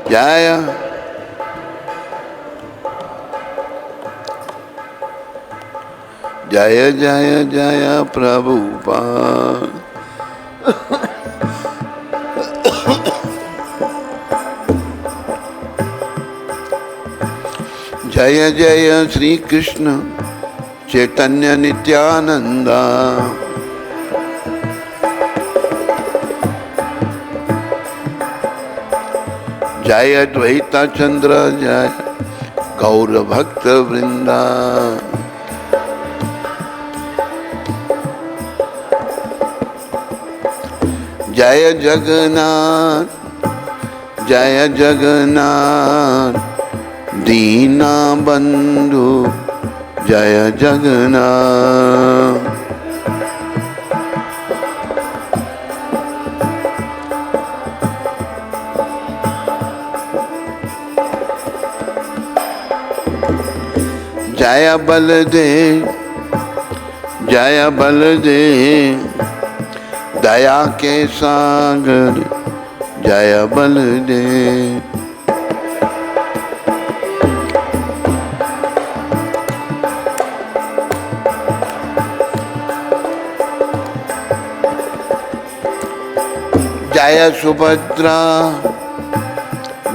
जय जय जय जय प्रभुपाद। जय जय श्री कृष्ण चैतन्य नित्यानंद। जय द्वैता चंद्र जय गौर भक्त वृंदा। जय जगन्नाथ जय जगन्नाथ दीना बंधु जय जगन्नाथ। जय बलदेव जय बलदेव दया के सागर जय बलदेव। जय सुभद्रा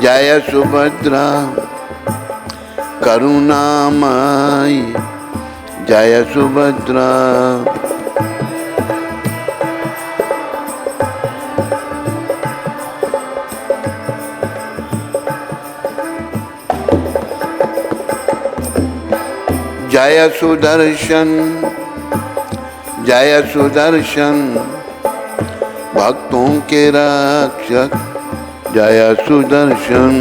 जय सुभद्रा करुणामयी जय सुभद्रा। जय सुदर्शन जय सुदर्शन भक्तों के रक्षक जय सुदर्शन।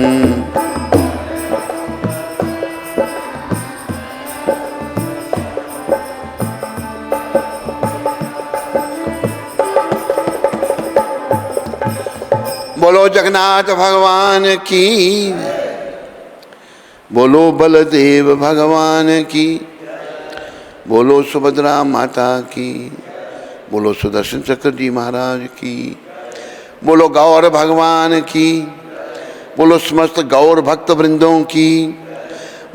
बोलो जगन्नाथ भगवान की, बोलो बलदेव भगवान की, बोलो सुभद्रा माता की, बोलो सुदर्शन चक्र जी महाराज की, बोलो गौर भगवान की, बोलो समस्त गौर भक्त वृंदों की,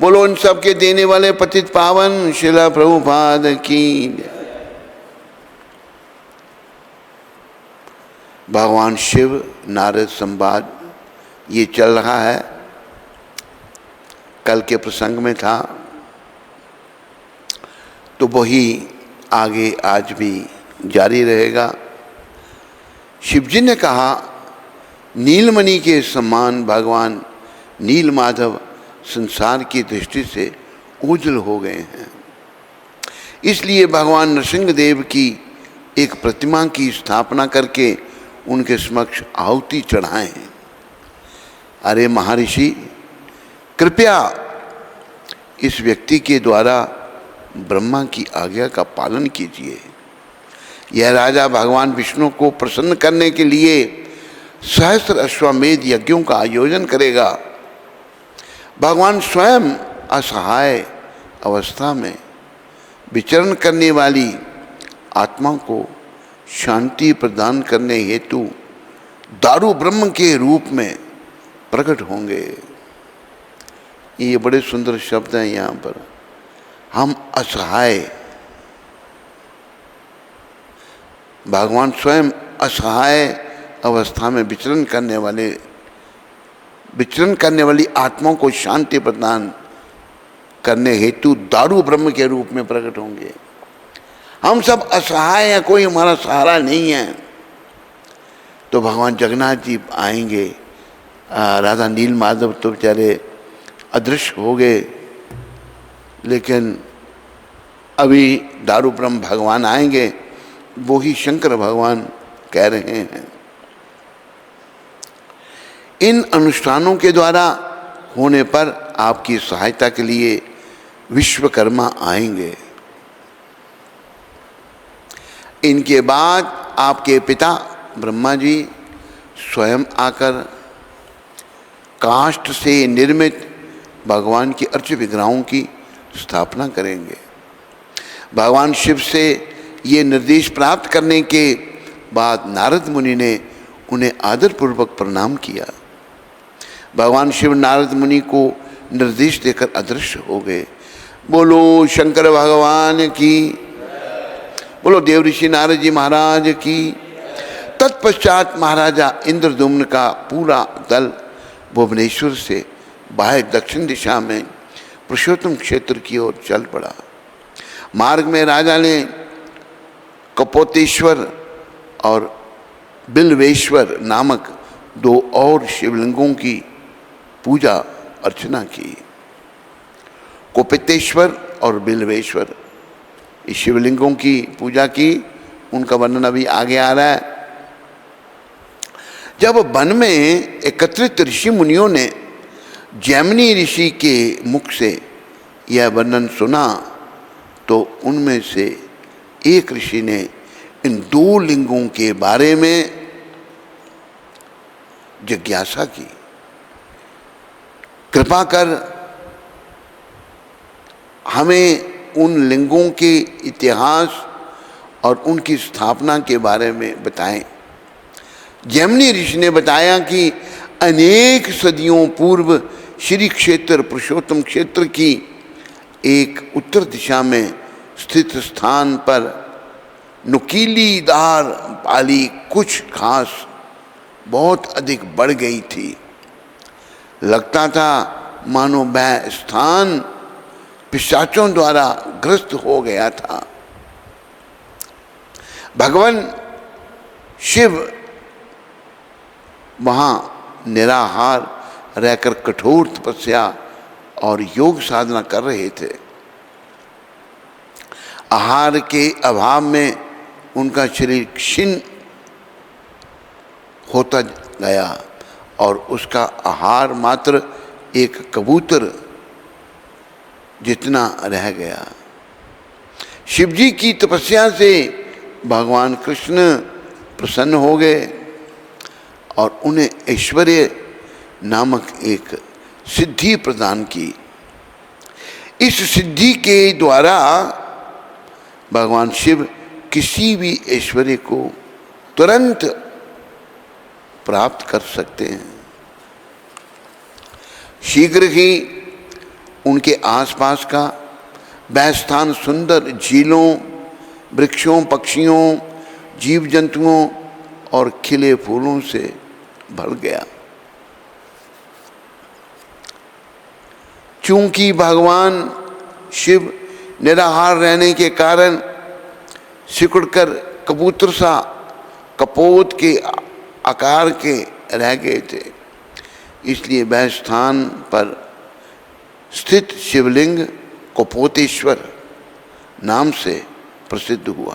बोलो उन सब के देने वाले पतित पावन शिला प्रभुपाद की। भगवान शिव नारद संवाद ये चल रहा है, कल के प्रसंग में था तो वही आगे आज भी जारी रहेगा। शिवजी ने कहा नीलमणि के समान भगवान नील माधव संसार की दृष्टि से उज्जवल हो गए हैं, इसलिए भगवान नरसिंह देव की एक प्रतिमा की स्थापना करके उनके समक्ष आहुति चढ़ाएं। अरे महर्षि, कृपया इस व्यक्ति के द्वारा ब्रह्मा की आज्ञा का पालन कीजिए। यह राजा भगवान विष्णु को प्रसन्न करने के लिए सहस्त्र अश्वमेध यज्ञों का आयोजन करेगा। भगवान स्वयं असहाय अवस्था में विचरण करने वाली आत्मा को शांति प्रदान करने हेतु दारू ब्रह्म के रूप में प्रकट होंगे। ये बड़े सुंदर शब्द हैं यहाँ पर। हम असहाय, भगवान स्वयं असहाय अवस्था में विचरण करने वाली आत्माओं को शांति प्रदान करने हेतु दारू ब्रह्म के रूप में प्रकट होंगे। हम सब असहाय हैं, कोई हमारा सहारा नहीं है। तो भगवान जगन्नाथ जी आएंगे। राधा नील माधव तो बेचारे अदृश्य हो गए, लेकिन अभी दारू ब्रह्म भगवान आएंगे, वो ही शंकर भगवान कह रहे हैं। इन अनुष्ठानों के द्वारा होने पर आपकी सहायता के लिए विश्वकर्मा आएंगे। इनके बाद आपके पिता ब्रह्मा जी स्वयं आकर काष्ठ से निर्मित भगवान की अर्च विग्रहों की स्थापना करेंगे। भगवान शिव से ये निर्देश प्राप्त करने के बाद नारद मुनि ने उन्हें आदरपूर्वक प्रणाम किया। भगवान शिव नारद मुनि को निर्देश देकर अदृश्य हो गए। बोलो शंकर भगवान की, बोलो देव ऋषि नारद जी महाराज की। तत्पश्चात महाराजा इंद्रदुम्न का पूरा दल भुवनेश्वर से बाह्य दक्षिण दिशा में पुरुषोत्तम क्षेत्र की ओर चल पड़ा। मार्ग में राजा ने कपोतेश्वर और बिल्वेश्वर नामक 2 और शिवलिंगों की पूजा अर्चना की। कोपितेश्वर और बिल्वेश्वर इस शिवलिंगों की पूजा की, उनका वर्णन अभी आगे आ रहा है। जब वन में एकत्रित ऋषि मुनियों ने जैमिनी ऋषि के मुख से यह वर्णन सुना तो उनमें से एक ऋषि ने इन 2 लिंगों के बारे में जिज्ञासा की। कृपा कर हमें उन लिंगों के इतिहास और उनकी स्थापना के बारे में बताएं। जैमिनी ऋषि ने बताया कि अनेक सदियों पूर्व श्री क्षेत्र पुरुषोत्तम क्षेत्र की एक उत्तर दिशा में स्थित स्थान पर नुकीली दार वाली कुछ घास बहुत अधिक बढ़ गई थी। लगता था मानो वह स्थान पिशाचों द्वारा ग्रस्त हो गया था। भगवान शिव वहाँ निराहार रहकर कठोर तपस्या और योग साधना कर रहे थे। आहार के अभाव में उनका शरीर क्षीण होता गया और उसका आहार मात्र एक कबूतर जितना रह गया। शिवजी की तपस्या से भगवान कृष्ण प्रसन्न हो गए और उन्हें ऐश्वर्य नामक एक सिद्धि प्रदान की। इस सिद्धि के द्वारा भगवान शिव किसी भी ऐश्वर्य को तुरंत प्राप्त कर सकते हैं। शीघ्र ही उनके आसपास का वह स्थान सुंदर झीलों, वृक्षों, पक्षियों, जीव जंतुओं और खिले फूलों से भर गया। चूंकि भगवान शिव निराहार रहने के कारण सिकुड़कर कबूतर सा कपोत के आकार के रह गए थे, इसलिए वह स्थान पर स्थित शिवलिंग कपोतेश्वर नाम से प्रसिद्ध हुआ।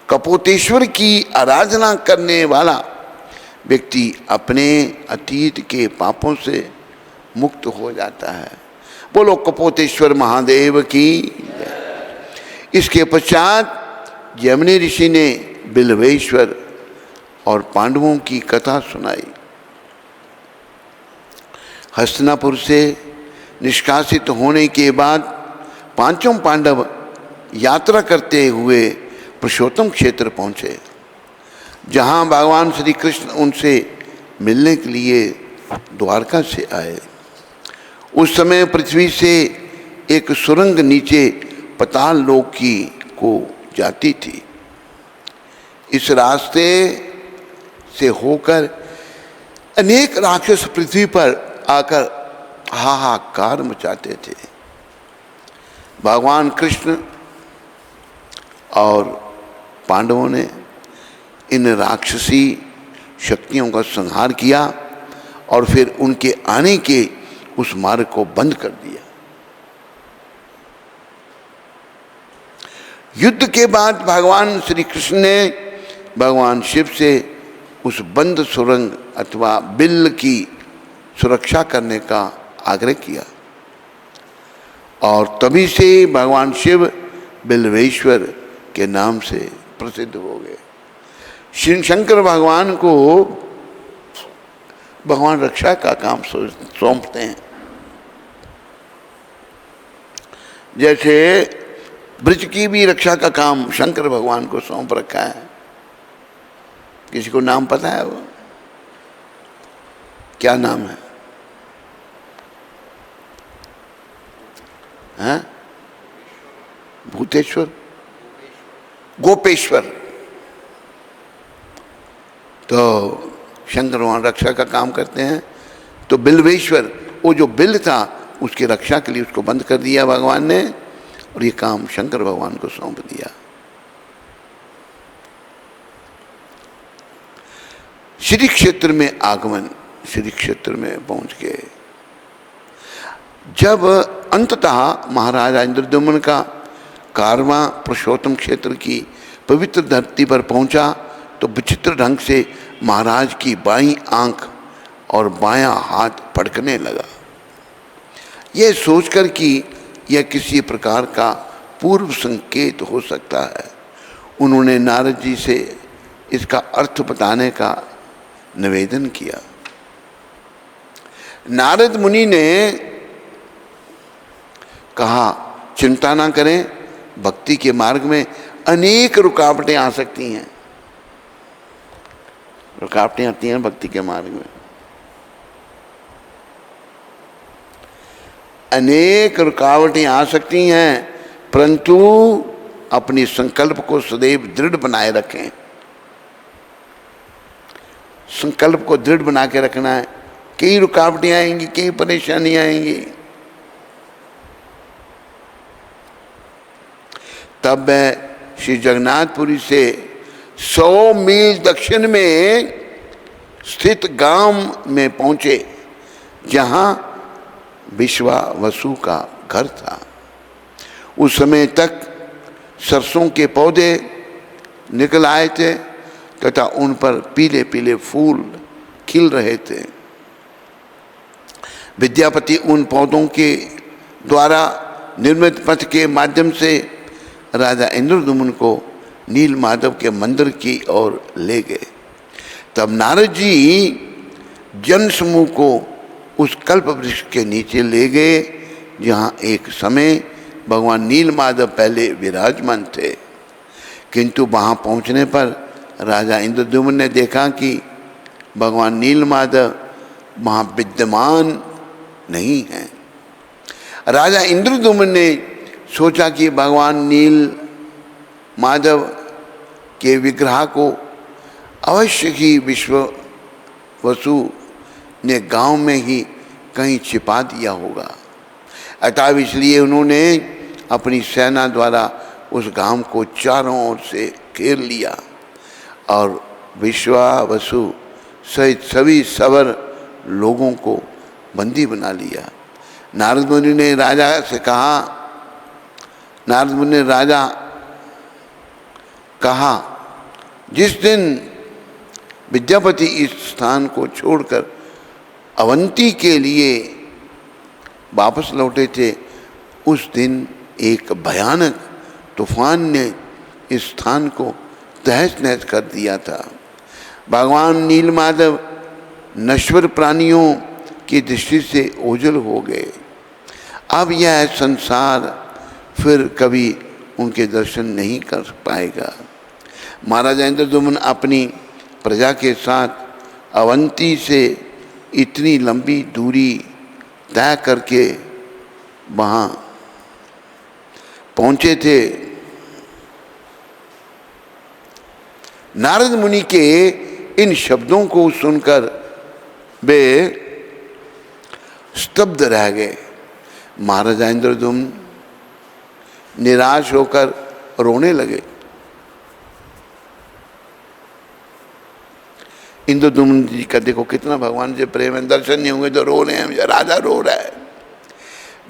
कपोतेश्वर की आराधना करने वाला व्यक्ति अपने अतीत के पापों से मुक्त हो जाता है। बोलो कपोतेश्वर महादेव की। इसके पश्चात जैमिनी ऋषि ने बिल्वेश्वर और पांडवों की कथा सुनाई। हस्तिनापुर से निष्कासित होने के बाद पांचों पांडव यात्रा करते हुए पुरुषोत्तम क्षेत्र पहुँचे, जहाँ भगवान श्री कृष्ण उनसे मिलने के लिए द्वारका से आए। उस समय पृथ्वी से एक सुरंग नीचे पाताल लोक की को जाती थी। इस रास्ते से होकर अनेक राक्षस पृथ्वी पर आकर हाहाकार मचाते थे। भगवान कृष्ण और पांडवों ने इन राक्षसी शक्तियों का संहार किया और फिर उनके आने के उस मार्ग को बंद कर दिया। युद्ध के बाद भगवान श्री कृष्ण ने भगवान शिव से उस बंद सुरंग अथवा बिल की सुरक्षा करने का आग्रह किया और तभी से भगवान शिव बिल्वेश्वर के नाम से प्रसिद्ध हो गए। शिव शंकर भगवान को भगवान रक्षा का काम सौंपते हैं। जैसे ब्रज की भी रक्षा का काम शंकर भगवान को सौंप रखा है। किसी को नाम पता है? वो क्या नाम है? हैं, भूतेश्वर, गोपेश्वर। तो शंकर वहाँ रक्षा का काम करते हैं। तो बिल्वेश्वर, वो जो बिल था उसकी रक्षा के लिए उसको बंद कर दिया भगवान ने, और ये काम शंकर भगवान को सौंप दिया। श्री क्षेत्र में आगमन, श्री क्षेत्र में पहुंच गए। जब अंततः महाराजा इंद्रद्युम्न का कारवां पुरुषोत्तम क्षेत्र की पवित्र धरती पर पहुंचा तो विचित्र ढंग से महाराज की बाईं आंख और बायां हाथ फड़कने लगा। यह सोचकर कि यह किसी प्रकार का पूर्व संकेत हो सकता है, उन्होंने नारद जी से इसका अर्थ बताने का निवेदन किया। नारद मुनि ने कहा, चिंता ना करें, भक्ति के मार्ग में अनेक रुकावटें आ सकती हैं। रुकावटें आती हैं भक्ति के मार्ग में, अनेक रुकावटें आ सकती हैं, परंतु अपनी संकल्प को सदैव दृढ़ बनाए रखें। संकल्प को दृढ़ बना के रखना है। कई रुकावटें आएंगी, कई परेशानियां आएंगी। तब मैं श्री जगन्नाथपुरी से 100 मील दक्षिण में स्थित गांव में पहुंचे, जहां विश्वावसु का घर था। उस समय तक सरसों के पौधे निकल आए थे तथा उन पर पीले पीले फूल खिल रहे थे। विद्यापति उन पौधों के द्वारा निर्मित पथ के माध्यम से राजा इंद्रद्युम्न को नील माधव के मंदिर की ओर ले गए। तब नारद जी जन समूह को उस कल्प वृक्ष के नीचे ले गए, जहाँ एक समय भगवान नील माधव पहले विराजमान थे। किंतु वहाँ पहुँचने पर राजा इंद्रद्युम्न ने देखा कि भगवान नील माधव वहाँ विद्यमान नहीं हैं। राजा इंद्रद्युम्न ने सोचा कि भगवान नील माधव के विग्रह को अवश्य ही विश्वावसु ने गांव में ही कहीं छिपा दिया होगा। अतः इसलिए उन्होंने अपनी सेना द्वारा उस गांव को चारों ओर से घेर लिया और विश्वावसु सहित सभी सवर लोगों को बंदी बना लिया। नारद मुनि ने राजा से कहा, नारद मुनि ने राजा कहा, जिस दिन विद्यापति इस स्थान को छोड़कर अवंती के लिए वापस लौटे थे, उस दिन एक भयानक तूफान ने इस स्थान को तहस नहस कर दिया था। भगवान नीलमाधव नश्वर प्राणियों की दृष्टि से ओझल हो गए। अब यह संसार फिर कभी उनके दर्शन नहीं कर पाएगा। महाराजा इंद्रद्युम्न अपनी प्रजा के साथ अवंती से इतनी लंबी दूरी तय करके वहाँ पहुँचे थे। नारद मुनि के इन शब्दों को सुनकर वे स्तब्ध रह गए। महाराजा इंद्रद्युम्न निराश होकर रोने लगे। इंद्रद्युम्न जी का देखो कितना भगवान से प्रेम है, दर्शन नहीं हुए तो रो रहे हैं, राजा रो रहा है।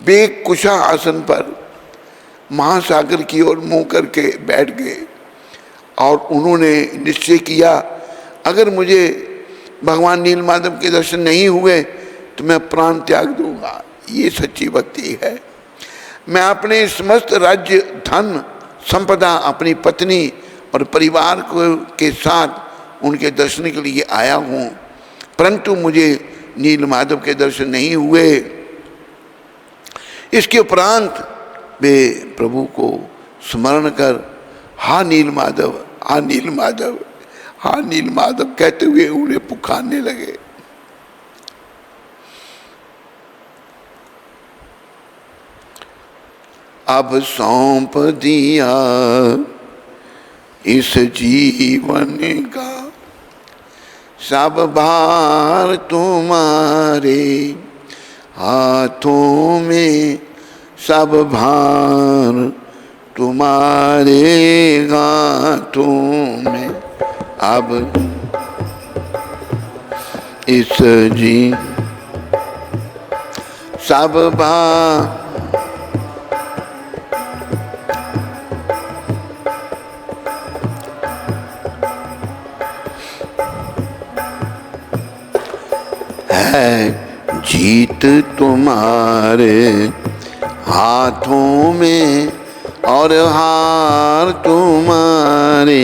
वे कुशा आसन पर महासागर की ओर मुंह करके बैठ गए और उन्होंने निश्चय किया, अगर मुझे भगवान नीलमाधव के दर्शन नहीं हुए तो मैं प्राण त्याग दूंगा। ये सच्ची भक्ति है। मैं अपने समस्त राज्य, धन, संपदा, अपनी पत्नी और परिवार को के साथ उनके दर्शन के लिए आया हूँ, परंतु मुझे नीलमाधव के दर्शन नहीं हुए। इसके उपरांत वे प्रभु को स्मरण कर हा नीलमाधव, हा नीलमाधव, हा नीलमाधव कहते हुए उन्हें पुकारने लगे। अब सौंप दिया इस जीवन का, सब भार तुम्हारे हाथों में, सब भार तुम्हारे हाथों में। अब इस जी सब भार है, जीत तुम्हारे हाथों में और हार तुम्हारे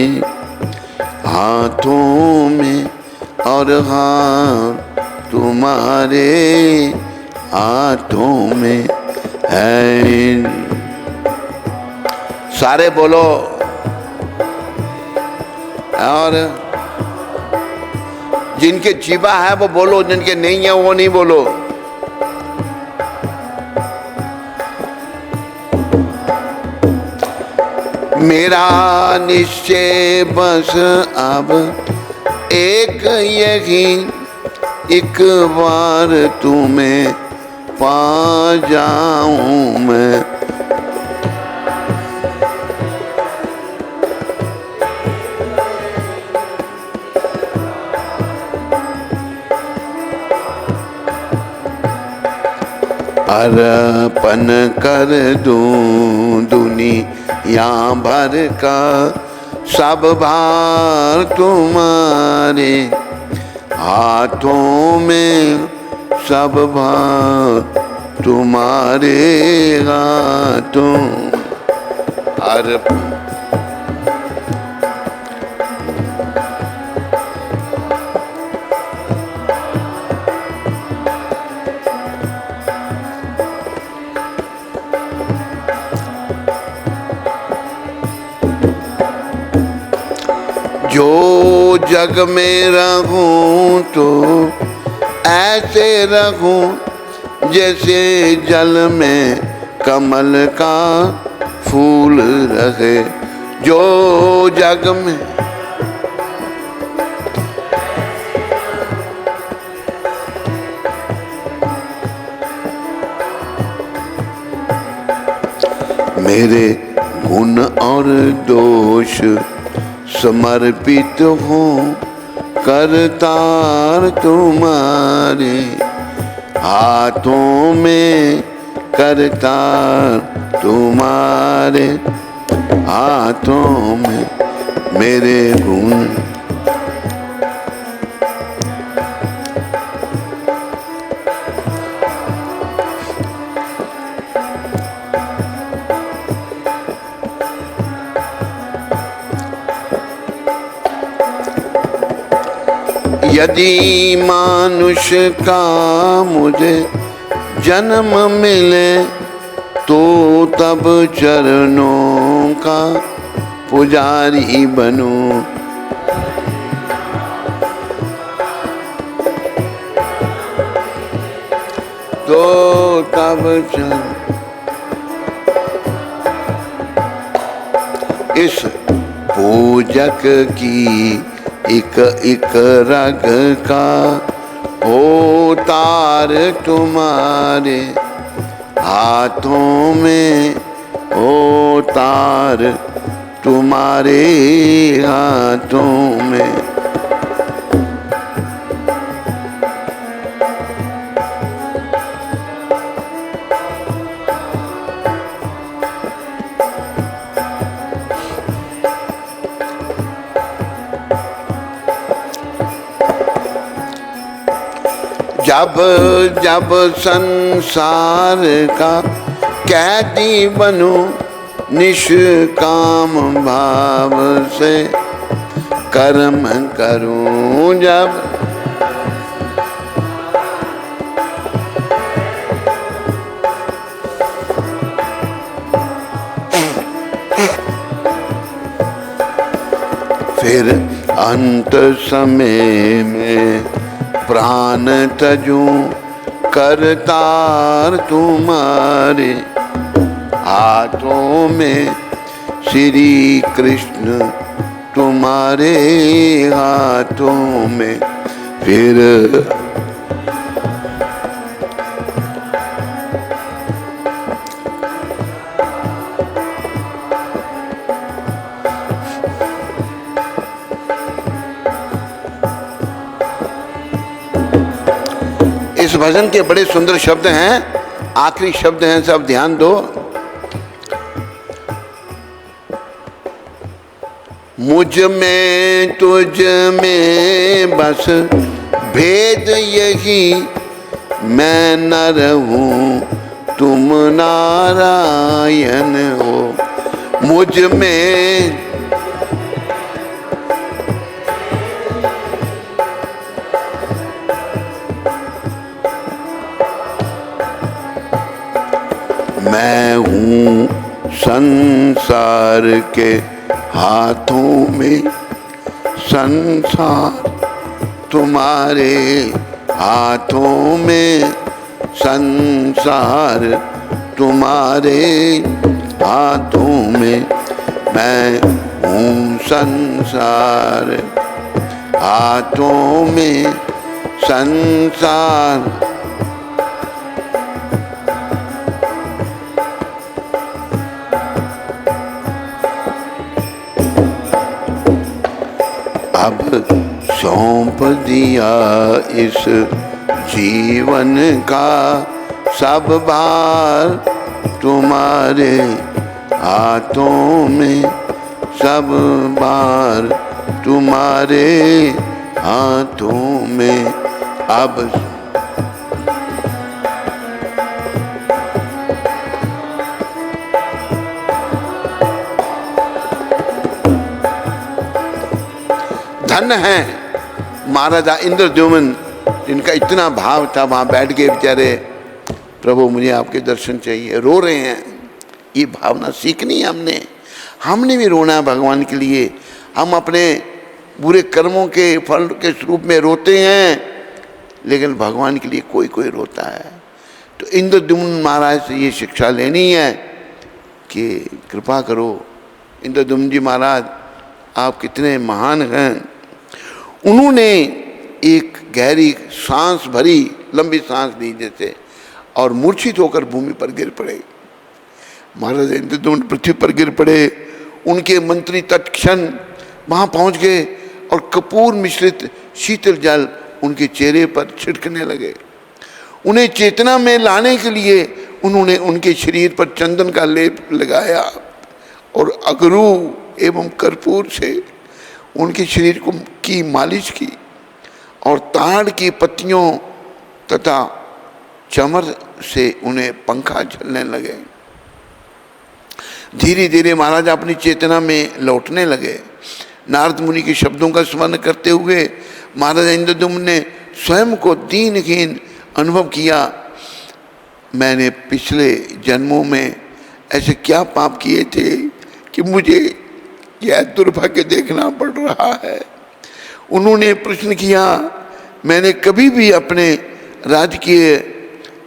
हाथों में और हार तुम्हारे हाथों में है। सारे बोलो। और जिनके जीवा है वो बोलो, जिनके नहीं है वो नहीं बोलो। मेरा निश्चय बस अब एक यही, एक बार तुम्हें पा जाऊं मैं। अर्पण कर दूं दुनिया भर का, सब भार तुम्हारे हाथों में, सब भार तुम्हारे हाथों। अर्पण जो जग में रहूं तो ऐसे रहूं जैसे जल में कमल का फूल रहे। जो जग में मेरे गुण और दोष समर्पित हूँ करतार तुम्हारे हाथों में, करतार तुम्हारे हाथों में। मेरे गुण यदि मानुष का मुझे जन्म मिले तो तब चरणों का पुजारी बनूं। तो तब इस पूजक की एक एक रग का हो तार तुम्हारे हाथों में, हो तार तुम्हारे हाथों में। जब जब संसार का कैदी बनूं निष्काम भाव से कर्म करूं। जब फिर अंत समय में प्राण तजूं करतार तुम्हारे हाथों में श्री कृष्ण तुम्हारे हाथों में। फिर इस भजन के बड़े सुंदर शब्द हैं, आखिरी शब्द हैं, सब ध्यान दो। मुझ में तुझ में बस भेद यही, मैं नर हूँ तुम नारायण हो। मुझ में मैं हूँ संसार के हाथों में, संसार तुम्हारे हाथों में, संसार तुम्हारे हाथों में। मैं हूँ संसार हाथों में, संसार। अब सौंप दिया इस जीवन का सब भार तुम्हारे हाथों में, सब भार तुम्हारे हाथों में। अब धन्य हैं महाराजा इंद्रद्युम्न, जिनका इतना भाव था, वहां बैठ के बेचारे, प्रभु मुझे आपके दर्शन चाहिए, रो रहे हैं। ये भावना सीखनी है हमने भी रोना है भगवान के लिए। हम अपने बुरे कर्मों के फल के स्वरूप में रोते हैं, लेकिन भगवान के लिए कोई कोई रोता है। तो इंद्रद्युम्न महाराज से ये शिक्षा लेनी है कि कृपा करो इंद्रद्युम्न जी महाराज, आप कितने महान हैं। उन्होंने एक गहरी सांस भरी, लंबी सांस ली जैसे, और मूर्छित होकर भूमि पर गिर पड़े। महाराज इंद्रद्युम्न पृथ्वी पर गिर पड़े। उनके मंत्री तत्क्षण वहां पहुंच गए और कपूर मिश्रित शीतल जल उनके चेहरे पर छिड़कने लगे। उन्हें चेतना में लाने के लिए उन्होंने उनके शरीर पर चंदन का लेप लगाया और अगरू एवं कर्पूर से उनके शरीर को की मालिश की और ताड़ की पत्तियों तथा चमर से उन्हें पंखा झलने लगे। धीरे धीरे महाराज अपनी चेतना में लौटने लगे। नारद मुनि के शब्दों का स्मरण करते हुए महाराज इंद्रद्युम्न ने स्वयं को दीनहीन अनुभव किया। मैंने पिछले जन्मों में ऐसे क्या पाप किए थे कि मुझे यह दुर्भाग्य देखना पड़ रहा है। उन्होंने प्रश्न किया, मैंने कभी भी अपने राजकीय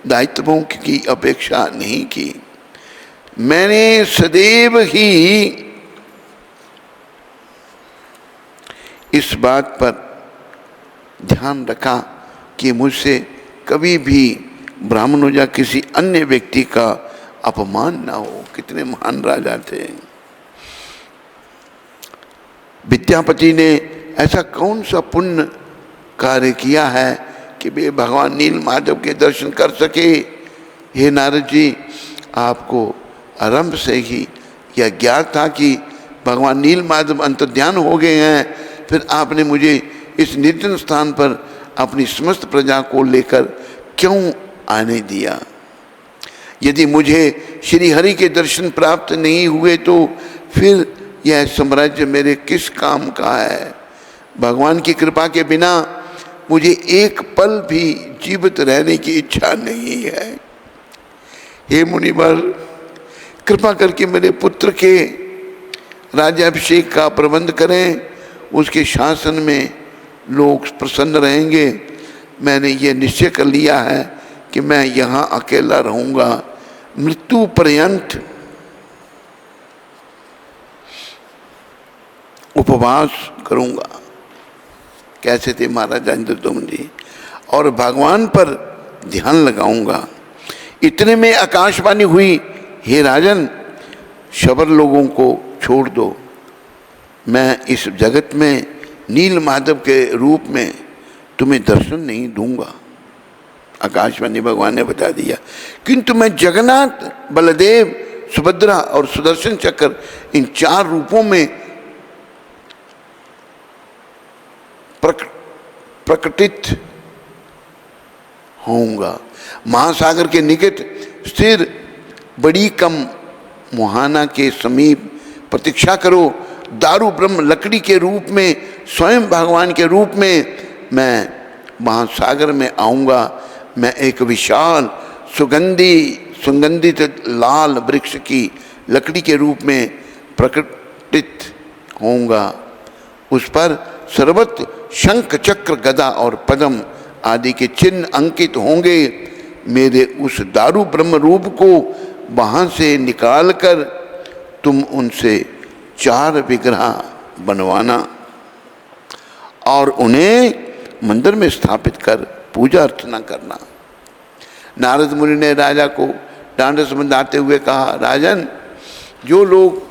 दायित्वों की अपेक्षा नहीं की। मैंने सदैव ही इस बात पर ध्यान रखा कि मुझसे कभी भी ब्राह्मणों या किसी अन्य व्यक्ति का अपमान ना हो। कितने महान राजा थे। विद्यापति ने ऐसा कौन सा पुण्य कार्य किया है कि वे भगवान नील माधव के दर्शन कर सके। हे नारद जी, आपको आरंभ से ही यह ज्ञात था कि भगवान नील माधव अंतर्ध्यान हो गए हैं, फिर आपने मुझे इस निर्जन स्थान पर अपनी समस्त प्रजा को लेकर क्यों आने दिया। यदि मुझे श्री हरि के दर्शन प्राप्त नहीं हुए तो फिर यह साम्राज्य मेरे किस काम का है। भगवान की कृपा के बिना मुझे एक पल भी जीवित रहने की इच्छा नहीं है। हे मुनिवर, कृपा करके मेरे पुत्र के राज्याभिषेक का प्रबंध करें। उसके शासन में लोग प्रसन्न रहेंगे। मैंने ये निश्चय कर लिया है कि मैं यहाँ अकेला रहूँगा। मृत्यु पर्यंत उपवास करूँगा। कैसे थे महाराजा इंद्रद्युम्न जी? और भगवान पर ध्यान लगाऊंगा। इतने में आकाशवाणी हुई, हे राजन, शबर लोगों को छोड़ दो, मैं इस जगत में नील माधव के रूप में तुम्हें दर्शन नहीं दूंगा। आकाशवाणी भगवान ने बता दिया, किंतु मैं जगन्नाथ, बलदेव, सुभद्रा और सुदर्शन चक्र, इन 4 रूपों में प्रकटित होऊंगा। महासागर के निकट स्थिर बड़ी कम मुहाना के समीप प्रतीक्षा करो। दारू ब्रह्म लकड़ी के रूप में, स्वयं भगवान के रूप में मैं महासागर में आऊँगा। मैं एक विशाल सुगंधित लाल वृक्ष की लकड़ी के रूप में प्रकटित होऊंगा। उस पर सर्वत्र शंख, चक्र, गदा और पद्म आदि के चिन्ह अंकित होंगे। मेरे उस दारू ब्रह्म रूप को वहाँ से निकालकर तुम उनसे 4 विग्रह बनवाना और उन्हें मंदिर में स्थापित कर पूजा अर्चना करना। नारद मुनि ने राजा को ढांढस बंधाते हुए कहा, राजन, जो लोग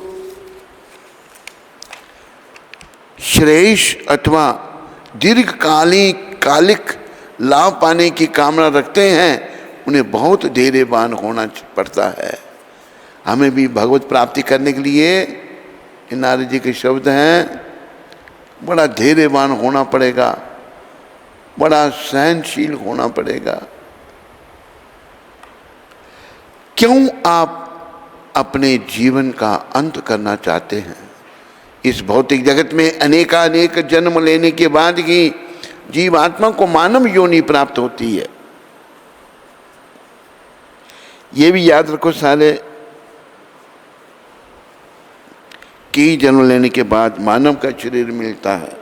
श्रेष्ठ अथवा दीर्घकालिक लाभ पाने की कामना रखते हैं, उन्हें बहुत धैर्यवान होना पड़ता है। हमें भी भगवत प्राप्ति करने के लिए, नारद जी के शब्द हैं, बड़ा धैर्यवान होना पड़ेगा, बड़ा सहनशील होना पड़ेगा। क्यों आप अपने जीवन का अंत करना चाहते हैं? इस भौतिक जगत में अनेकानेक जन्म लेने के बाद ही जीवात्मा को मानव योनि प्राप्त होती है। ये भी याद रखो सारे, कई जन्म लेने के बाद मानव का शरीर मिलता है।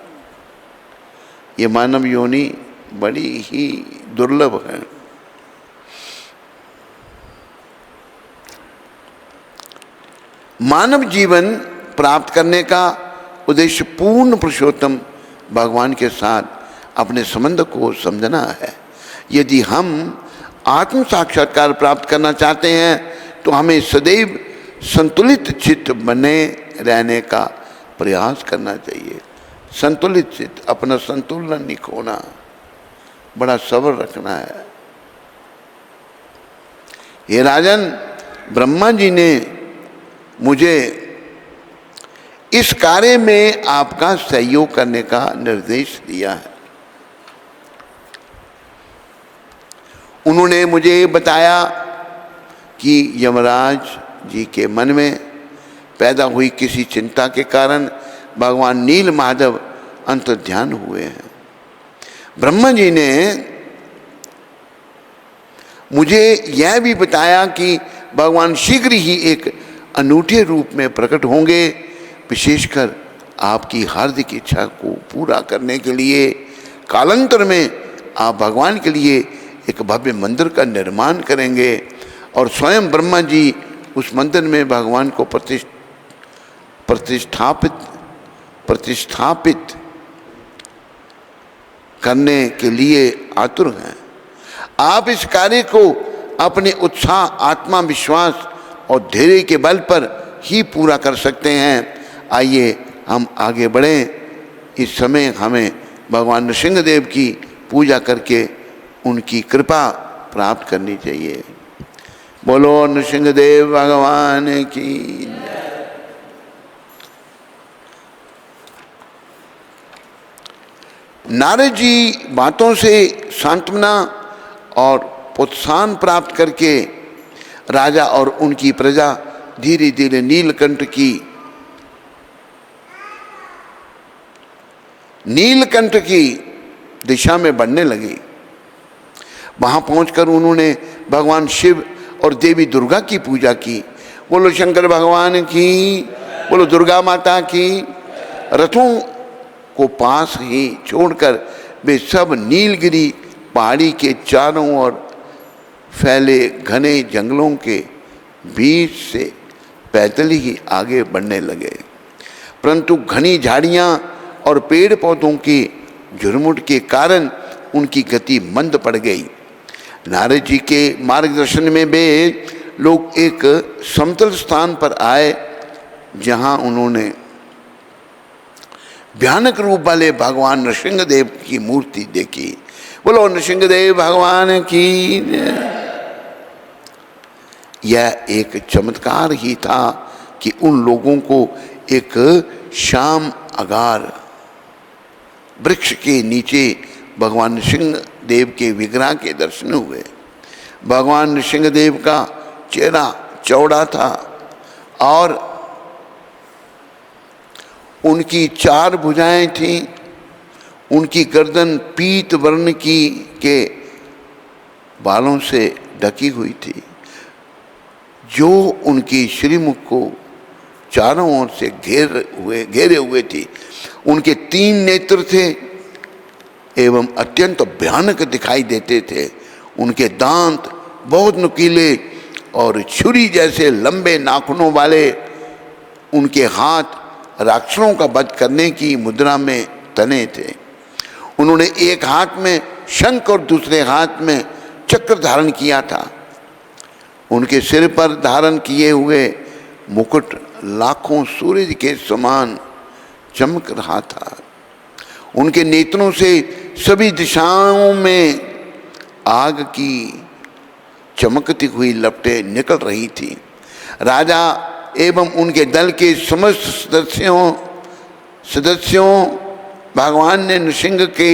ये मानव योनि बड़ी ही दुर्लभ है। मानव जीवन प्राप्त करने का उद्देश्य पूर्ण पुरुषोत्तम भगवान के साथ अपने संबंध को समझना है। यदि हम आत्म साक्षात्कार प्राप्त करना चाहते हैं तो हमें सदैव संतुलित चित्त बने रहने का प्रयास करना चाहिए। संतुलित चित्त, अपना संतुलन नहीं खोना, बड़ा सब्र रखना है। ये राजन, ब्रह्मा जी ने मुझे इस कार्य में आपका सहयोग करने का निर्देश दिया है। उन्होंने मुझे बताया कि यमराज जी के मन में पैदा हुई किसी चिंता के कारण भगवान नील माधव अंतर्ध्यान हुए हैं। ब्रह्मा जी ने मुझे यह भी बताया कि भगवान शीघ्र ही एक अनूठे रूप में प्रकट होंगे, विशेषकर आपकी हार्दिक इच्छा को पूरा करने के लिए। कालांतर में आप भगवान के लिए एक भव्य मंदिर का निर्माण करेंगे और स्वयं ब्रह्मा जी उस मंदिर में भगवान को प्रतिष्ठापित करने के लिए आतुर हैं। आप इस कार्य को अपने उत्साह, आत्मविश्वास और धैर्य के बल पर ही पूरा कर सकते हैं। आइए हम आगे बढ़ें। इस समय हमें भगवान नृसिंहदेव की पूजा करके उनकी कृपा प्राप्त करनी चाहिए। बोलो नृसिंहदेव भगवान की। नारद जी बातों से सांत्वना और प्रोत्साहन प्राप्त करके राजा और उनकी प्रजा धीरे धीरे नीलकंठ की दिशा में बढ़ने लगी। वहां पहुंचकर उन्होंने भगवान शिव और देवी दुर्गा की पूजा की। बोलो शंकर भगवान की, बोलो दुर्गा माता की। रथों को पास ही छोड़कर वे सब नीलगिरी पहाड़ी के चारों ओर फैले घने जंगलों के बीच से पैदल ही आगे बढ़ने लगे। परंतु घनी झाड़ियाँ और पेड़ पौधों के झुरमुट के कारण उनकी गति मंद पड़ गई। नारद जी के मार्गदर्शन में वे लोग एक समतल स्थान पर आए, जहाँ उन्होंने भयानक रूप वाले भगवान नृसिंहदेव की मूर्ति देखी। बोलो नृसिंहदेव भगवान की। यह एक चमत्कार ही था कि उन लोगों को एक श्याम अगार वृक्ष के नीचे भगवान नृसिंहदेव के विग्रह के दर्शन हुए। भगवान नृसिंहदेव का चेहरा चौड़ा था और उनकी 4 भुजाएं थीं। उनकी गर्दन पीत वर्ण की के बालों से ढकी हुई थी, जो उनकी श्रीमुख को चारों ओर से घेरे हुए थी। उनके 3 नेत्र थे एवं अत्यंत भयानक दिखाई देते थे। उनके दांत बहुत नुकीले और छुरी जैसे लंबे नाखूनों वाले। उनके हाथ राक्षसों का वध करने की मुद्रा में तने थे। उन्होंने एक हाथ में शंख और दूसरे हाथ में चक्र धारण किया था। उनके सिर पर धारण किए हुए मुकुट लाखों सूरज के समान चमक रहा था। उनके नेत्रों से सभी दिशाओं में आग की चमकती हुई लपटें निकल रही थी। राजा एवं उनके दल के समस्त सदस्यों भगवान ने नृसिंह के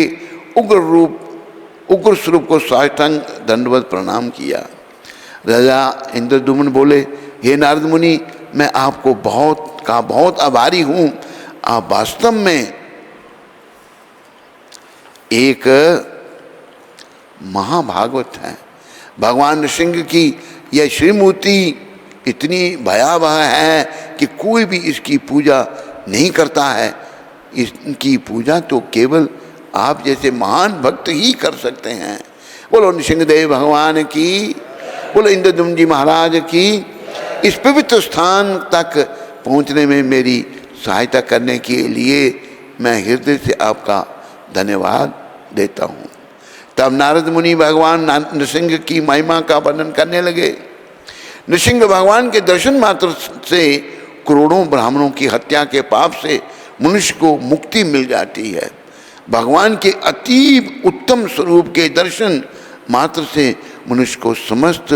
उग्र स्वरूप को साष्टांग दंडवत प्रणाम किया। राजा इंद्रद्युम्न बोले, हे नारद मुनि, मैं आपको बहुत आभारी हूँ। आप वास्तव में एक महाभागवत हैं। भगवान नृसिंह की यह श्रीमूर्ति इतनी भयावह है कि कोई भी इसकी पूजा नहीं करता है। इसकी पूजा तो केवल आप जैसे महान भक्त ही कर सकते हैं। बोलो नृसिंहदेव भगवान की, बोलो इंद्रद्युम्न जी महाराज की। इस पवित्र स्थान तक पहुंचने में मेरी सहायता करने के लिए मैं हृदय से आपका धन्यवाद देता हूँ। तब नारद मुनि भगवान नृसिंह की महिमा का वर्णन करने लगे। नृसिंह भगवान के दर्शन मात्र से करोड़ों ब्राह्मणों की हत्या के पाप से मनुष्य को मुक्ति मिल जाती है। भगवान के अतीब उत्तम स्वरूप के दर्शन मात्र से मनुष्य को समस्त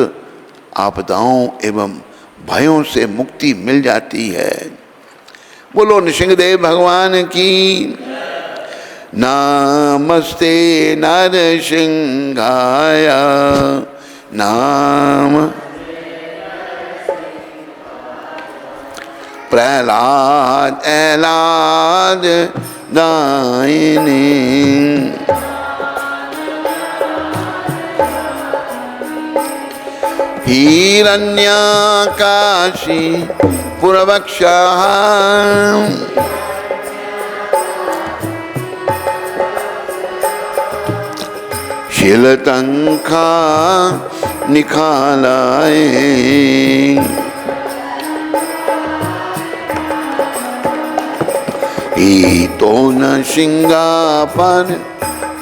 आपदाओं एवं भयों से मुक्ति मिल जाती है। बोलो नृसिंहदेव भगवान की। नमस्ते नरसिंहाय नाम प्रहलाद दायिनी। हिरण्यकाशी पुरवक्षा शिलतंखा निखालाए। तो न सिंगा पर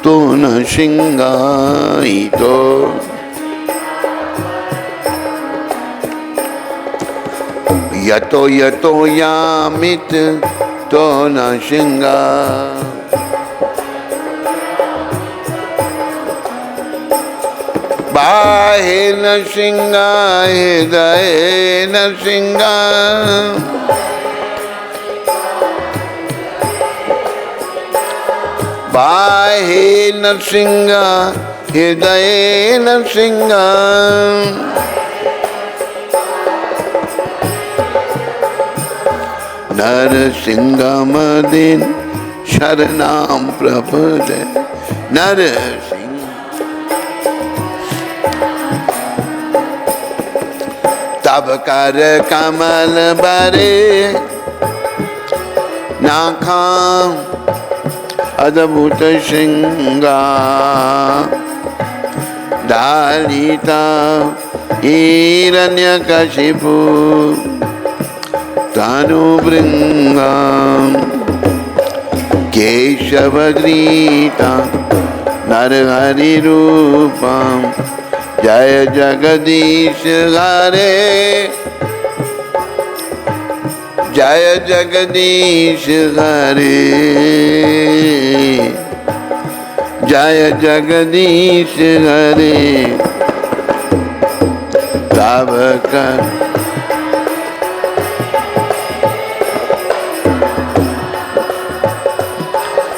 तो न सिंगा तो यतो यतो यामित तो न सिंगा। बाहे न सिंगा हृदय न सिंगा। बाहे नरसिंह हृदय नरसिंह। नरसिंह मदिन शरणाम प्रपद। नरसिंह तब कर कमल बरे नाखा अद्भुत श्रृंगा। दालिता हिरण्यकशिपु तनुभृङ्गां केशवग्रीता नरहरिरूपां जय जगदीश हरे जय जगदीश हरे जय जगदीश हरे तब कर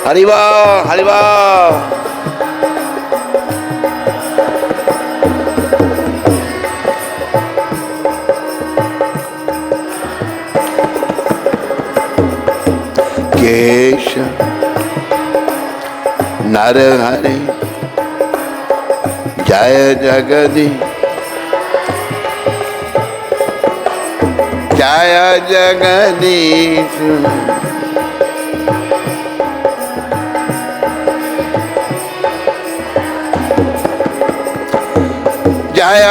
हरिवा हरिवा केश नर हरे जय जगदीश जय जगदीश जय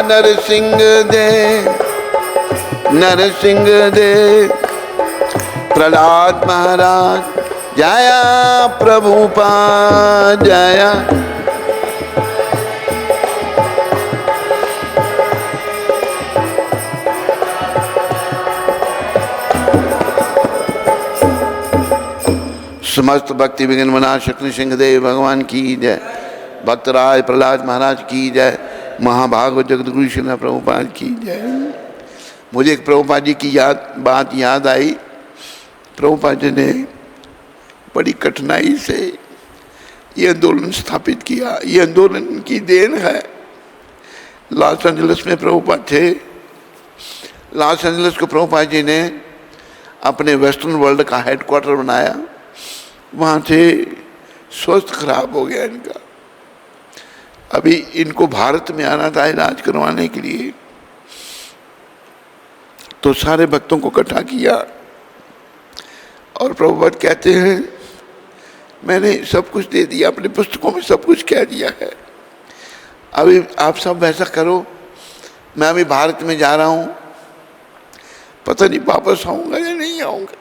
नरसिंह दे नरसिंह दे प्रहलाद महाराज जय प्रभुपाद जय समस्त भक्ति विघ्न विनाशक नृसिंहदेव भगवान की जय। भक्तराज प्रहलाद महाराज की जय। महाभागवत जगतगुरु श्रील प्रभुपाद की जय। मुझे एक प्रभुपाद जी की बात याद आई। प्रभुपाद जी ने बड़ी कठिनाई से ये आंदोलन स्थापित किया। ये आंदोलन की देन है। लॉस एंजलिस में प्रभुपाद थे। लॉस एंजलिस को प्रभुपाद जी ने अपने वेस्टर्न वर्ल्ड का हेडक्वार्टर बनाया। वहाँ से स्वास्थ्य खराब हो गया इनका। अभी इनको भारत में आना था इलाज करवाने के लिए, तो सारे भक्तों को इकट्ठा किया और प्रभुपाद कहते हैं मैंने सब कुछ दे दिया, अपनी पुस्तकों में सब कुछ कह दिया है। अभी आप सब वैसा करो, मैं अभी भारत में जा रहा हूँ, पता नहीं वापस आऊँगा या नहीं आऊँगा।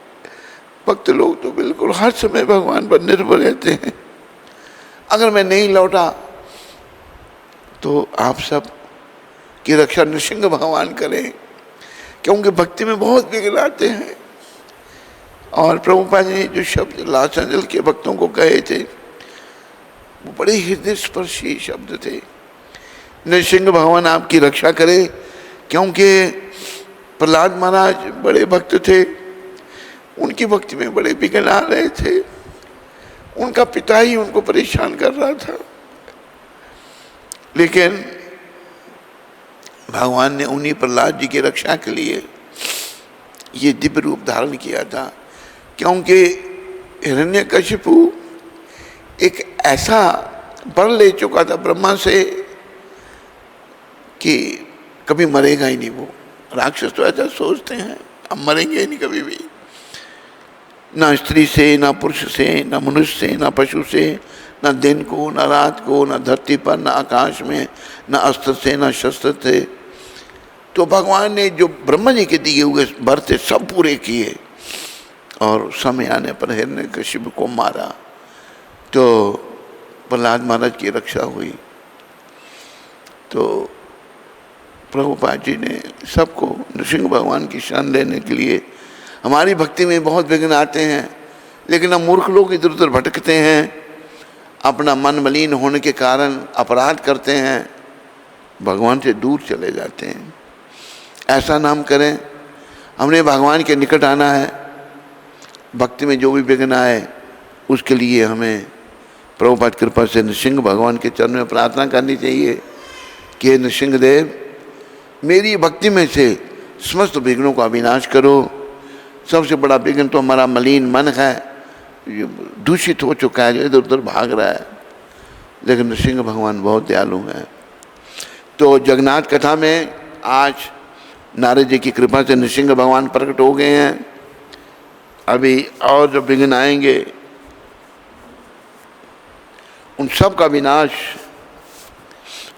भक्त लोग तो बिल्कुल हर समय भगवान पर निर्भर रहते हैं। अगर मैं नहीं लौटा तो आप सब की रक्षा नृसिंह भगवान करें, क्योंकि भक्ति में बहुत विघ्न आते हैं। और प्रभुपाद ने जो शब्द लॉस एंजल्स के भक्तों को कहे थे वो बड़े हृदय स्पर्शी शब्द थे। नृसिंह भगवान आपकी रक्षा करे, क्योंकि प्रहलाद महाराज बड़े भक्त थे, उनकी भक्ति में बड़े विघ्न आ रहे थे। उनका पिता ही उनको परेशान कर रहा था, लेकिन भगवान ने उन्हीं प्रहलाद जी की रक्षा के लिए ये दिव्य रूप धारण किया था। क्योंकि हिरण्यकशिपु एक ऐसा वर ले चुका था ब्रह्मा से कि कभी मरेगा ही नहीं। वो राक्षस तो ऐसा सोचते हैं हम मरेंगे ही नहीं कभी भी, ना स्त्री से, ना पुरुष से, ना मनुष्य से, ना पशु से, ना दिन को, ना रात को, ना धरती पर, ना आकाश में, ना अस्त्र से, ना शस्त्र से। तो भगवान ने जो ब्रह्मा जी के दिए हुए वर थे सब पूरे किए और समय आने पर हिरण्यकशिपु को मारा तो प्रहलाद महाराज की रक्षा हुई। तो प्रभुपाद जी ने सबको नृसिंह भगवान की शरण लेने के लिए, हमारी भक्ति में बहुत विघ्न आते हैं, लेकिन हम मूर्ख लोग इधर उधर भटकते हैं, अपना मन मलिन होने के कारण अपराध करते हैं, भगवान से दूर चले जाते हैं। ऐसा ना हम करें। हमने भगवान के निकट आना है। भक्ति में जो भी विघ्न आए उसके लिए हमें प्रभुपाद कृपा से नृसिंह भगवान के चरण में प्रार्थना करनी चाहिए कि नृसिंह देव मेरी भक्ति में से समस्त विघ्नों का विनाश करो। सबसे बड़ा विघ्न तो हमारा मलिन मन है, दूषित हो चुका है, जो इधर उधर भाग रहा है। लेकिन नृसिंह भगवान बहुत दयालु हैं। तो जगन्नाथ कथा में आज नारद जी की कृपा से नृसिंह भगवान प्रकट हो गए हैं। अभी और जो विघ्न आएंगे उन सब का विनाश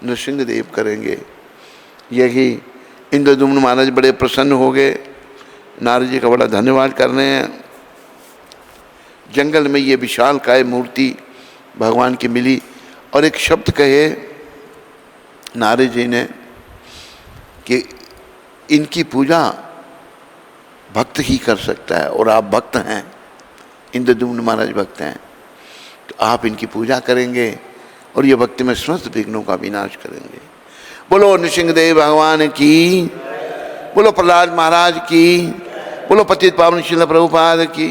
नृसिंह देव करेंगे। यही इंद्रद्युम्न महाराज बड़े प्रसन्न हो गए नारद जी का बड़ा धन्यवाद कर रहे हैं। जंगल में ये विशाल काय मूर्ति भगवान की मिली और एक शब्द कहे नारद जी ने कि इनकी पूजा भक्त ही कर सकता है, और आप भक्त हैं, इंद्रद्युम्न महाराज भक्त हैं, तो आप इनकी पूजा करेंगे और ये भक्ति में समस्त विघ्नों का विनाश करेंगे। बोलो नृसिंहदेव भगवान की, बोलो प्रहलाद महाराज की, बोलो पतित पावन श्रील प्रभुपाद की।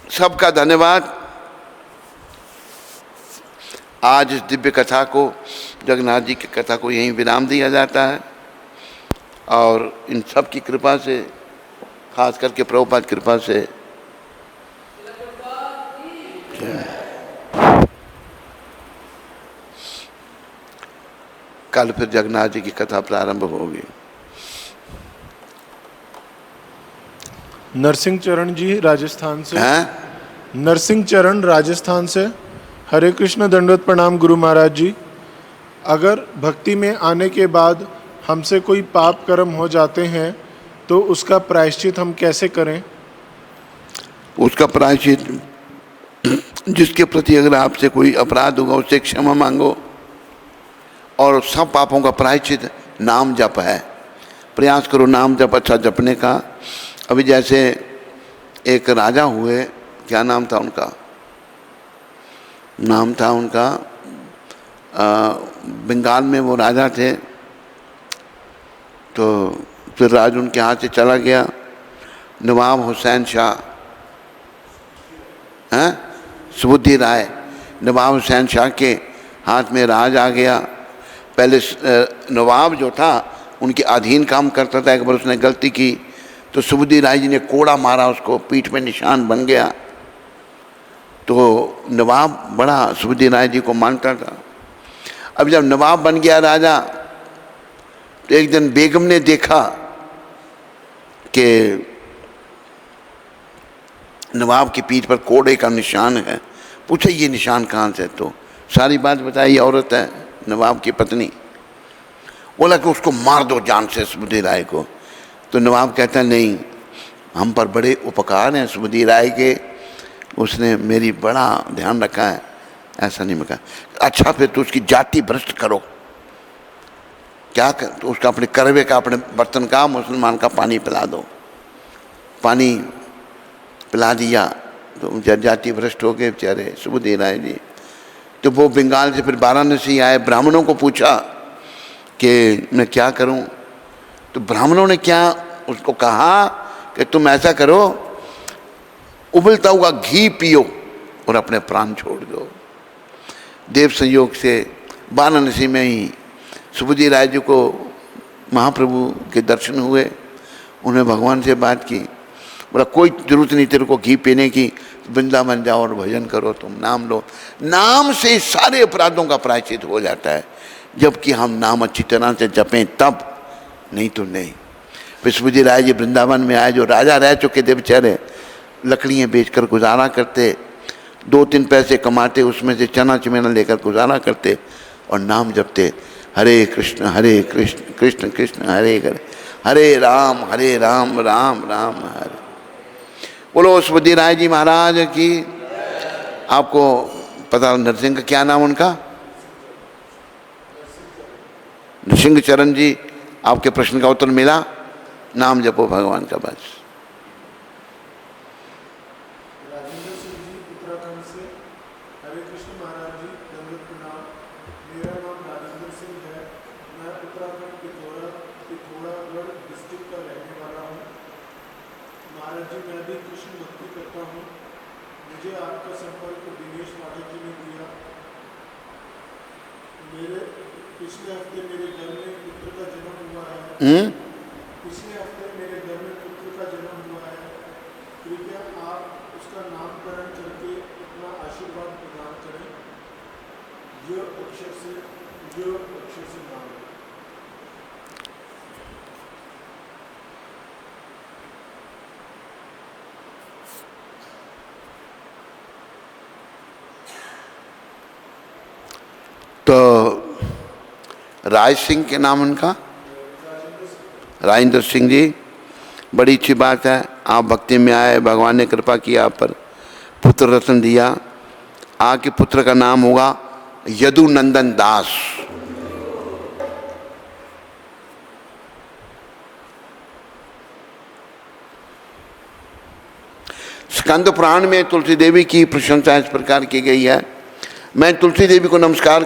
सबका धन्यवाद। आज इस दिव्य कथा को, जगन्नाथ जी की कथा को यहीं विराम दिया जाता है, और इन सब की कृपा से, खास करके प्रभुपाद कृपा से, कल फिर जगन्नाथ जी की कथा प्रारंभ होगी। नरसिंह चरण जी राजस्थान से हैं? नरसिंह चरण राजस्थान से। हरे कृष्ण, दंडवत प्रणाम गुरु महाराज जी। अगर भक्ति में आने के बाद हमसे कोई पाप कर्म हो जाते हैं तो उसका प्रायश्चित हम कैसे करें? उसका प्रायश्चित, जिसके प्रति अगर आपसे कोई अपराध होगा उससे क्षमा मांगो, और सब पापों का प्रायश्चित नाम जप है। प्रयास करो नाम जप अच्छा जपने का। अभी जैसे एक राजा हुए, क्या नाम था उनका, नाम था उनका, बंगाल में वो राजा थे, तो फिर राज उनके हाथ से चला गया। नवाब हुसैन शाह, हैं, सुबुद्धि राय, नवाब हुसैन शाह के हाथ में राज आ गया। पहले नवाब जो था उनके अधीन काम करता था। एक बार उसने गलती की तो सुबुद्धि राय जी ने कोड़ा मारा, उसको पीठ पे निशान बन गया। तो नवाब बड़ा सुबुद्धि राय जी को मानता था। अब जब नवाब बन गया राजा, तो एक दिन बेगम ने देखा कि नवाब की पीठ पर कोड़े का निशान है। पूछा ये निशान कहाँ से? तो सारी बात बताई, औरत है, नवाब की पत्नी। बोला कि उसको मार दो जान से, सुबुद्धि राय को। तो नवाब कहता नहीं, हम पर बड़े उपकार हैं सुबुद्धि राय के, उसने मेरी बड़ा ध्यान रखा है, ऐसा नहीं मैं कहा। अच्छा फिर तो उसकी जाति भ्रष्ट करो। क्या कर? तो उसका अपने करवे का, अपने बर्तन का, मुसलमान का पानी पिला दो। पानी पिला दिया तो जाति भ्रष्ट हो गए बेचारे सुबुद्धि राय जी। तो वो बंगाल से फिर वाराणसी आए, ब्राह्मणों को पूछा कि मैं क्या करूं? तो ब्राह्मणों ने क्या उसको कहा कि तुम ऐसा करो, उबलता हुआ घी पियो और अपने प्राण छोड़ दो। देव संयोग से वाराणसी में ही सुबुद्धि राय जी को महाप्रभु के दर्शन हुए। उन्हें भगवान से बात की, बोला कोई जरूरत नहीं तेरे को घी पीने की, वृंदावन जाओ और भजन करो, तुम नाम लो। नाम से सारे अपराधों का प्रायश्चित हो जाता है, जबकि हम नाम अच्छी तरह से जपें तब, नहीं तो नहीं। फिर सुबुद्धि राय जी वृंदावन में आए, जो राजा रह चुके थे बेचारे, लकड़ियाँ बेचकर गुजारा करते, 2-3 पैसे कमाते, उसमें से चना चमेना लेकर गुजारा करते और नाम जपते, हरे कृष्ण कृष्ण कृष्ण हरे हरे, हरे राम राम राम हरे। बोलो सुबुद्धि राय जी महाराज की। आपको पता नरसिंह का क्या नाम उनका? नरसिंह चरण जी। आपके प्रश्न का उत्तर मिला। नाम जपो भगवान का बस। राजेंद्र सिंह जी उत्तराखंड से। हरे कृष्ण महाराज जी, दंडवत प्रणाम। मेरा नाम राजेंद्र सिंह है। मैं उत्तराखंड पिथौरागढ़ डिस्ट्रिक्ट का रहने वाला हूँ। महाराज जी, मैं भी कृष्ण भक्ति करता हूँ। मुझे आपका संपर्क दिनेश पाठक जी ने दिया। मेरे पिछले हफ्ते मेरे घर में पुत्र का जन्म हुआ है। पिछले हफ्ते मेरे घर में पुत्र का जन्म हुआ है। कृपया आप उसका नामकरण करके अपना आशीर्वाद प्रदान करें। य अक्षर से नाम। तो राज सिंह के नाम उनका, राजेंद्र सिंह जी, बड़ी अच्छी बात है। आप भक्ति में आए, भगवान ने कृपा किया आप पर, पुत्र रत्न दिया। आपके पुत्र का नाम होगा यदुनंदन दास। स्कंद पुराण में तुलसी देवी की प्रशंसा इस प्रकार की गई है। मैं तुलसी देवी को नमस्कार